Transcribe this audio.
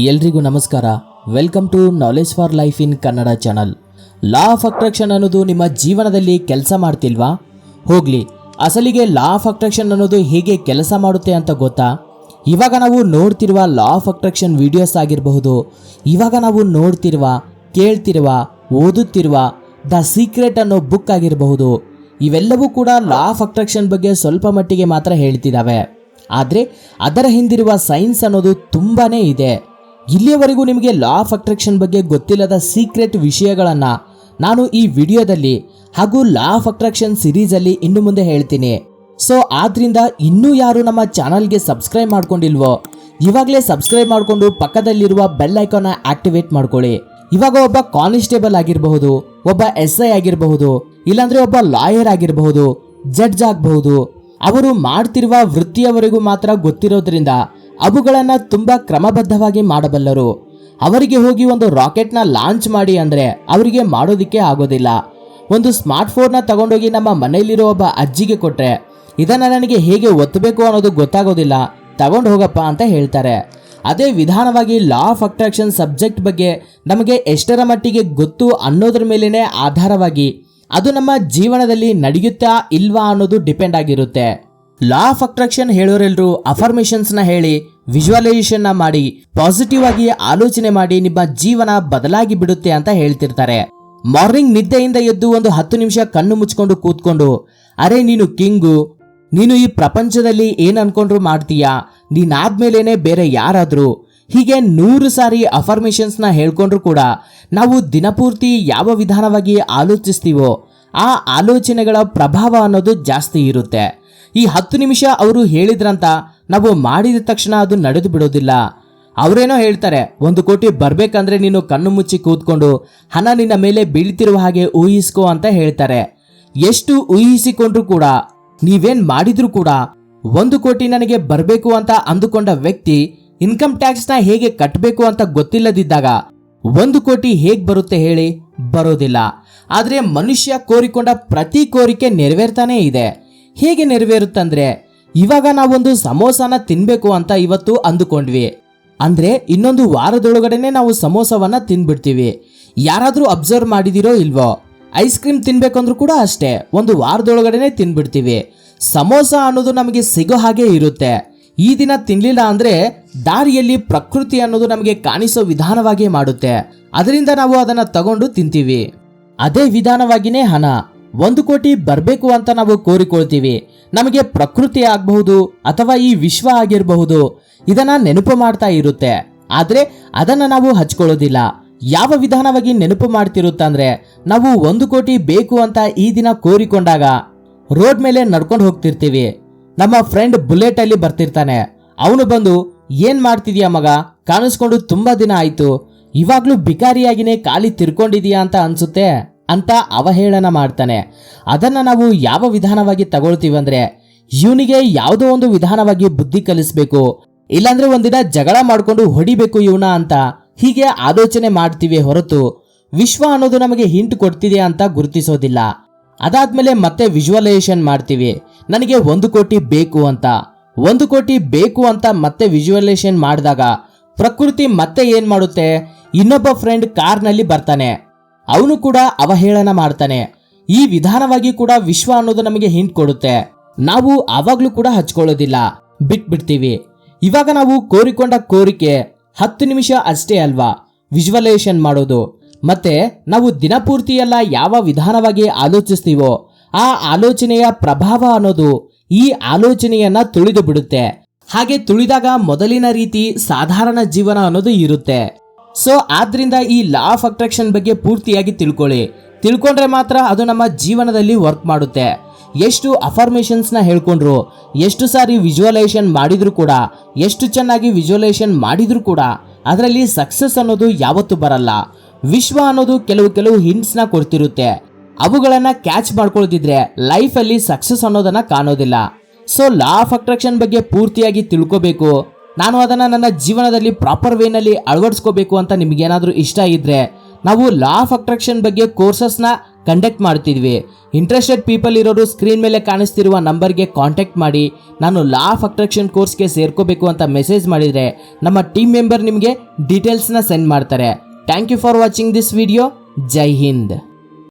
ಎಲ್ರಿಗೂ ನಮಸ್ಕಾರ. Welcome to knowledge for life in Kannada channel. Law of attraction ಅನ್ನೋದು ನಿಮ್ಮ ಜೀವನದಲ್ಲಿ ಕೆಲಸ ಮಾಡ್ತಿಲ್ವಾ? ಹೋಗ್ಲಿ, ಅಸಲಿಗೆ ಲಾ ಆಫ್ ಅಟ್ರಾಕ್ಷನ್ ಅನ್ನೋದು ಹೇಗೆ ಕೆಲಸ ಮಾಡುತ್ತೆ ಅಂತ ಗೊತ್ತಾ? ಇವಾಗ ನಾವು ನೋಡ್ತಿರುವ ಲಾ ಆಫ್ ಅಟ್ರಾಕ್ಷನ್ ವಿಡಿಯೋಸ್ ಆಗಿರಬಹುದು, ಇವಾಗ ನಾವು ನೋಡ್ತಿರುವ, ಕೇಳ್ತಿರುವ, ಓದುತ್ತಿರುವ ದ ಸೀಕ್ರೆಟ್ ಅನ್ನೋ ಬುಕ್ ಆಗಿರಬಹುದು, ಇವೆಲ್ಲವೂ ಕೂಡ ಲಾ ಆಫ್ ಅಟ್ರಾಕ್ಷನ್ ಬಗ್ಗೆ ಸ್ವಲ್ಪ ಮಟ್ಟಿಗೆ ಮಾತ್ರ ಹೇಳ್ತಿದ್ದಾವೆ. ಆದರೆ ಅದರ ಹಿಂದಿರುವ ಸೈನ್ಸ್ ಅನ್ನೋದು ತುಂಬಾ ಇದೆ. ಇಲ್ಲಿಯವರೆಗೂ ನಿಮಗೆ ಲಾ ಆಫ್ ಅಟ್ರಾಕ್ಷನ್ ಬಗ್ಗೆ ಗೊತ್ತಿಲ್ಲದ ಸೀಕ್ರೆಟ್ ವಿಷಯಗಳನ್ನು ನಾನು ಈ ವಿಡಿಯೋದಲ್ಲಿ ಹಾಗೂ ಲಾ ಆಫ್ ಅಟ್ರಾಕ್ಷನ್ ಸಿರೀಸಲ್ಲಿ ಇನ್ನು ಮುಂದೆ ಹೇಳ್ತೀನಿ. ಸೊ ಆದ್ರಿಂದ ಇನ್ನೂ ಯಾರು ನಮ್ಮ ಚಾನಲ್ಗೆ ಸಬ್ಸ್ಕ್ರೈಬ್ ಮಾಡ್ಕೊಂಡಿಲ್ವೋ ಇವಾಗಲೇ ಸಬ್ಸ್ಕ್ರೈಬ್ ಮಾಡಿಕೊಂಡು ಪಕ್ಕದಲ್ಲಿರುವ ಬೆಲ್ ಐಕಾನ್ನ ಆಕ್ಟಿವೇಟ್ ಮಾಡ್ಕೊಳ್ಳಿ. ಇವಾಗ ಒಬ್ಬ ಕಾನ್ಸ್ಟೇಬಲ್ ಆಗಿರಬಹುದು, ಒಬ್ಬ SI ಆಗಿರಬಹುದು, ಇಲ್ಲಾಂದ್ರೆ ಒಬ್ಬ ಲಾಯರ್ ಆಗಿರಬಹುದು, ಜಡ್ಜ್ ಆಗಬಹುದು, ಅವರು ಮಾಡ್ತಿರುವ ವೃತ್ತಿಯವರೆಗೂ ಮಾತ್ರ ಗೊತ್ತಿರೋದ್ರಿಂದ ಅವುಗಳನ್ನು ತುಂಬ ಕ್ರಮಬದ್ಧವಾಗಿ ಮಾಡಬಲ್ಲರು. ಅವರಿಗೆ ಹೋಗಿ ಒಂದು ರಾಕೆಟ್ನ ಲಾಂಚ್ ಮಾಡಿ ಅಂದರೆ ಅವರಿಗೆ ಮಾಡೋದಕ್ಕೆ ಆಗೋದಿಲ್ಲ. ಒಂದು ಸ್ಮಾರ್ಟ್ ಫೋನ್ನ ತಗೊಂಡೋಗಿ ನಮ್ಮ ಮನೆಯಲ್ಲಿರೋ ಒಬ್ಬ ಅಜ್ಜಿಗೆ ಕೊಟ್ಟರೆ ಇದನ್ನು ನನಗೆ ಹೇಗೆ ಒತ್ತಬೇಕು ಅನ್ನೋದು ಗೊತ್ತಾಗೋದಿಲ್ಲ, ತಗೊಂಡು ಹೋಗಪ್ಪ ಅಂತ ಹೇಳ್ತಾರೆ. ಅದೇ ವಿಧಾನವಾಗಿ ಲಾ ಆಫ್ ಅಟ್ರಾಕ್ಷನ್ ಸಬ್ಜೆಕ್ಟ್ ಬಗ್ಗೆ ನಮಗೆ ಎಷ್ಟರ ಮಟ್ಟಿಗೆ ಗೊತ್ತು ಅನ್ನೋದ್ರ ಮೇಲೇ ಆಧಾರವಾಗಿ ಅದು ನಮ್ಮ ಜೀವನದಲ್ಲಿ ನಡೆಯುತ್ತಾ ಇಲ್ವಾ ಅನ್ನೋದು ಡಿಪೆಂಡ್ ಆಗಿರುತ್ತೆ. ಲಾ ಆಫ್ ಅಟ್ರಾಕ್ಷನ್ ಹೇಳೋರೆಲ್ಲರೂ ಅಫರ್ಮೇಷನ್ಸ್ನ ಹೇಳಿ, ವಿಜುವಲೈಸೇಷನ್ನ ಮಾಡಿ, ಪಾಸಿಟಿವ್ ಆಗಿ ಆಲೋಚನೆ ಮಾಡಿ ನಿಮ್ಮ ಜೀವನ ಬದಲಾಗಿ ಬಿಡುತ್ತೆ ಅಂತ ಹೇಳ್ತಿರ್ತಾರೆ. ಮಾರ್ನಿಂಗ್ ನಿದ್ದೆಯಿಂದ ಎದ್ದು ಒಂದು 10 ನಿಮಿಷ ಕಣ್ಣು ಮುಚ್ಕೊಂಡು ಕೂತ್ಕೊಂಡು, ಅರೆ ನೀನು ಕಿಂಗು, ನೀನು ಈ ಪ್ರಪಂಚದಲ್ಲಿ ಏನು ಅನ್ಕೊಂಡ್ರು ಮಾಡ್ತೀಯಾ, ನೀನಾದ್ಮೇಲೇನೆ ಬೇರೆ ಯಾರಾದರೂ, ಹೀಗೆ 100 ಸಾರಿ ಅಫರ್ಮೇಷನ್ಸ್ನ ಹೇಳ್ಕೊಂಡ್ರು ಕೂಡ ನಾವು ದಿನಪೂರ್ತಿ ಯಾವ ವಿಧಾನವಾಗಿ ಆಲೋಚಿಸ್ತೀವೋ ಆ ಆಲೋಚನೆಗಳ ಪ್ರಭಾವ ಅನ್ನೋದು ಜಾಸ್ತಿ ಇರುತ್ತೆ. ಈ 10 ನಿಮಿಷ ಅವರು ಹೇಳಿದ್ರಂತ ನಾವು ಮಾಡಿದ ತಕ್ಷಣ ಅದು ನಡೆದು ಬಿಡೋದಿಲ್ಲ. ಅವರೇನೋ ಹೇಳ್ತಾರೆ 1 ಕೋಟಿ ಬರ್ಬೇಕಂದ್ರೆ ನೀನು ಕಣ್ಣು ಮುಚ್ಚಿ ಕೂತ್ಕೊಂಡು ಹಣ ನಿನ್ನ ಮೇಲೆ ಬೀಳ್ತಿರುವ ಹಾಗೆ ಊಹಿಸ್ಕೋ ಅಂತ ಹೇಳ್ತಾರೆ. ಎಷ್ಟು ಊಹಿಸಿಕೊಂಡ್ರು ಕೂಡ, ನೀವೇನ್ ಮಾಡಿದ್ರು ಕೂಡ 1 ಕೋಟಿ ನನಗೆ ಬರಬೇಕು ಅಂತ ಅಂದುಕೊಂಡ ವ್ಯಕ್ತಿ ಇನ್ಕಮ್ ಟ್ಯಾಕ್ಸ್ನ ಹೇಗೆ ಕಟ್ಟಬೇಕು ಅಂತ ಗೊತ್ತಿಲ್ಲದಿದ್ದಾಗ 1 ಕೋಟಿ ಹೇಗೆ ಬರುತ್ತೆ ಹೇಳಿ? ಬರೋದಿಲ್ಲ. ಆದರೆ ಮನುಷ್ಯ ಕೋರಿಕೊಂಡ ಪ್ರತಿ ಕೋರಿಕೆ ನೆರವೇರ್ತಾನೆ ಇದೆ. ಹೇಗೆ ನೆರವೇರುತ್ತಂದ್ರೆ, ಇವಾಗ ನಾವೊಂದು ಸಮೋಸನ ತಿನ್ಬೇಕು ಅಂತ ಇವತ್ತು ಅಂದುಕೊಂಡ್ವಿ ಅಂದ್ರೆ ಇನ್ನೊಂದು ವಾರದೊಳಗಡೆನೆ ನಾವು ಸಮೋಸವನ್ನ ತಿನ್ಬಿಡ್ತೀವಿ. ಯಾರಾದ್ರೂ ಅಬ್ಸರ್ವ್ ಮಾಡಿದಿರೋ ಇಲ್ವೋ? ಐಸ್ ಕ್ರೀಮ್ ತಿನ್ಬೇಕಂದ್ರೂ ಕೂಡ ಅಷ್ಟೇ, ಒಂದು ವಾರದೊಳಗಡೆನೆ ತಿನ್ಬಿಡ್ತೀವಿ. ಸಮೋಸ ಅನ್ನೋದು ನಮಗೆ ಸಿಗೋ ಹಾಗೆ ಇರುತ್ತೆ. ಈ ದಿನ ತಿನ್ಲಿಲ್ಲ ಅಂದ್ರೆ ದಾರಿಯಲ್ಲಿ ಪ್ರಕೃತಿ ಅನ್ನೋದು ನಮಗೆ ಕಾಣಿಸೋ ವಿಧಾನವಾಗಿ ಮಾಡುತ್ತೆ. ಅದರಿಂದ ನಾವು ಅದನ್ನ ತಗೊಂಡು ತಿಂತೀವಿ. ಅದೇ ವಿಧಾನವಾಗಿನೇ ಹಣ. 1 ಕೋಟಿ ಬರಬೇಕು ಅಂತ ನಾವು ಕೋರಿಕೊಳ್ತೀವಿ. ನಮಗೆ ಪ್ರಕೃತಿ ಆಗಬಹುದು ಅಥವಾ ಈ ವಿಶ್ವ ಆಗಿರಬಹುದು, ಇದನ್ನ ನೆನಪು ಮಾಡ್ತಾ ಇರುತ್ತೆ. ಆದ್ರೆ ಅದನ್ನ ನಾವು ಹಚ್ಕೊಳ್ಳೋದಿಲ್ಲ. ಯಾವ ವಿಧಾನವಾಗಿ ನೆನಪು ಮಾಡ್ತಿರುತ್ತಂದ್ರೆ, ನಾವು 1 ಕೋಟಿ ಬೇಕು ಅಂತ ಈ ದಿನ ಕೋರಿಕೊಂಡಾಗ ರೋಡ್ ಮೇಲೆ ನಡ್ಕೊಂಡು ಹೋಗ್ತಿರ್ತೀವಿ. ನಮ್ಮ ಫ್ರೆಂಡ್ ಬುಲೆಟ್ ಅಲ್ಲಿ ಬರ್ತಿರ್ತಾನೆ. ಅವನು ಬಂದು, ಏನ್ ಮಾಡ್ತಿದ್ಯಾ ಮಗ, ಕಾಣಿಸ್ಕೊಂಡು ತುಂಬಾ ದಿನ ಆಯ್ತು, ಇವಾಗ್ಲೂ ಬಿಕಾರಿಯಾಗಿನೇ ಖಾಲಿ ತಿರ್ಕೊಂಡಿದೀಯಾ ಅಂತ ಅನ್ಸುತ್ತೆ ಅಂತ ಅವಹೇಳನ ಮಾಡ್ತಾನೆ. ಅದನ್ನ ನಾವು ಯಾವ ವಿಧಾನವಾಗಿ ತಗೊಳ್ತೀವಂದ್ರೆ, ಇವನಿಗೆ ಯಾವುದೋ ಒಂದು ವಿಧಾನವಾಗಿ ಬುದ್ಧಿ ಕಲಿಸ್ಬೇಕು, ಇಲ್ಲಾಂದ್ರೆ ಒಂದಿನ ಜಗಳ ಮಾಡ್ಕೊಂಡು ಹೊಡಿಬೇಕು ಇವನ ಅಂತ ಹೀಗೆ ಆಲೋಚನೆ ಮಾಡ್ತೀವಿ ಹೊರತು ವಿಶ್ವ ಅನ್ನೋದು ನಮಗೆ ಹಿಂಟ್ ಕೊಡ್ತಿದೆ ಅಂತ ಗುರುತಿಸೋದಿಲ್ಲ. ಅದಾದ್ಮೇಲೆ ಮತ್ತೆ ವಿಜುವಲೈಸೇಷನ್ ಮಾಡ್ತೀವಿ, ನನಗೆ 1 ಕೋಟಿ ಬೇಕು ಅಂತ. 1 ಕೋಟಿ ಬೇಕು ಅಂತ ಮತ್ತೆ ವಿಜುವಲೈಸೇಷನ್ ಮಾಡಿದಾಗ ಪ್ರಕೃತಿ ಮತ್ತೆ ಏನ್ ಮಾಡುತ್ತೆ, ಇನ್ನೊಬ್ಬ ಫ್ರೆಂಡ್ ಕಾರ್ನಲ್ಲಿ ಬರ್ತಾನೆ, ಅವನು ಕೂಡ ಅವಹೇಳನ ಮಾಡ್ತಾನೆ. ಈ ವಿಧಾನವಾಗಿ ಕೂಡ ವಿಶ್ವ ಅನ್ನೋದು ನಮಗೆ ಹಿಂಟ್ ಕೊಡುತ್ತೆ. ನಾವು ಆವಾಗ್ಲೂ ಕೂಡ ಹಚ್ಕೊಳ್ಳೋದಿಲ್ಲ, ಬಿಟ್ಬಿಡ್ತೀವಿ. ಇವಾಗ ನಾವು ಕೋರಿಕೊಂಡ ಕೋರಿಕೆ 10 ನಿಮಿಷ ಅಷ್ಟೇ ಅಲ್ವಾ ವಿಜುವಲೈಸೇಷನ್ ಮಾಡೋದು. ಮತ್ತೆ ನಾವು ದಿನಪೂರ್ತಿ ಎಲ್ಲ ಯಾವ ವಿಧಾನವಾಗಿ ಆಲೋಚಿಸ್ತೀವೋ ಆ ಆಲೋಚನೆಯ ಪ್ರಭಾವ ಅನ್ನೋದು ಈ ಆಲೋಚನೆಯನ್ನ ತುಳಿದು ಬಿಡುತ್ತೆ. ಹಾಗೆ ತುಳಿದಾಗ ಮೊದಲಿನ ರೀತಿ ಸಾಧಾರಣ ಜೀವನ ಅನ್ನೋದು ಇರುತ್ತೆ. ಸೊ ಆದ್ರಿಂದ ಈ ಲಾ ಆಫ್ ಅಟ್ರಾಕ್ಷನ್ ಬಗ್ಗೆ ಪೂರ್ತಿಯಾಗಿ ತಿಳ್ಕೊಂಡ್ರೆ ಮಾತ್ರ ಅದು ನಮ್ಮ ಜೀವನದಲ್ಲಿ ವರ್ಕ್ ಮಾಡುತ್ತೆ. ಎಷ್ಟು ಅಫರ್ಮೇಷನ್ಸ್ನ ಹೇಳ್ಕೊಂಡ್ರು, ಎಷ್ಟು ಸಾರಿ ವಿಜುವಲೈಸೇಷನ್ ಮಾಡಿದ್ರು ಕೂಡ, ಎಷ್ಟು ಚೆನ್ನಾಗಿ ವಿಜುವಲೈಸೇಷನ್ ಮಾಡಿದ್ರು ಕೂಡ ಅದರಲ್ಲಿ ಸಕ್ಸಸ್ ಅನ್ನೋದು ಯಾವತ್ತೂ ಬರಲ್ಲ. ವಿಶ್ವ ಅನ್ನೋದು ಕೆಲವು ಹಿಂಟ್ಸ್ನ ಕೊಡ್ತಿರುತ್ತೆ. ಅವುಗಳನ್ನ ಕ್ಯಾಚ್ ಮಾಡ್ಕೊಳ್ತಿದ್ರೆ ಲೈಫಲ್ಲಿ ಸಕ್ಸಸ್ ಅನ್ನೋದನ್ನ ಕಾಣೋದಿಲ್ಲ. ಸೊ ಲಾ ಆಫ್ ಅಟ್ರಾಕ್ಷನ್ ಬಗ್ಗೆ ಪೂರ್ತಿಯಾಗಿ ತಿಳ್ಕೋಬೇಕು, ನಾನು ಅದನ್ನ ನನ್ನ ಜೀವನದಲ್ಲಿ ಪ್ರಾಪರ್ ವೇನಲ್ಲಿ ಅಳವಡಿಸ್ಕೋಬೇಕು ಅಂತ ನಿಮ್ಗೇನಾದ್ರೂ ಇಷ್ಟ ಇದ್ರೆ ನಾವು ಲಾ ಆಫ್ ಅಟ್ರಾಕ್ಷನ್ ಬಗ್ಗೆ ಕೋರ್ಸಸ್ನ ಕಂಡಕ್ಟ್ ಮಾಡ್ತಿದ್ವಿ. ಇಂಟ್ರೆಸ್ಟೆಡ್ ಪೀಪಲ್ ಇರೋರು ಸ್ಕ್ರೀನ್ ಮೇಲೆ ಕಾಣಿಸ್ತಿರುವ ನಂಬರ್ಗೆ ಕಾಂಟ್ಯಾಕ್ಟ್ ಮಾಡಿ ನಾನು ಲಾ ಆಫ್ ಅಟ್ರಾಕ್ಷನ್ ಕೋರ್ಸ್ಗೆ ಸೇರ್ಕೋಬೇಕು ಅಂತ ಮೆಸೇಜ್ ಮಾಡಿದರೆ ನಮ್ಮ ಟೀಮ್ ಮೆಂಬರ್ ನಿಮಗೆ ಡೀಟೇಲ್ಸ್ನ ಸೆಂಡ್ ಮಾಡ್ತಾರೆ. Thank you for watching this video. Jai Hind.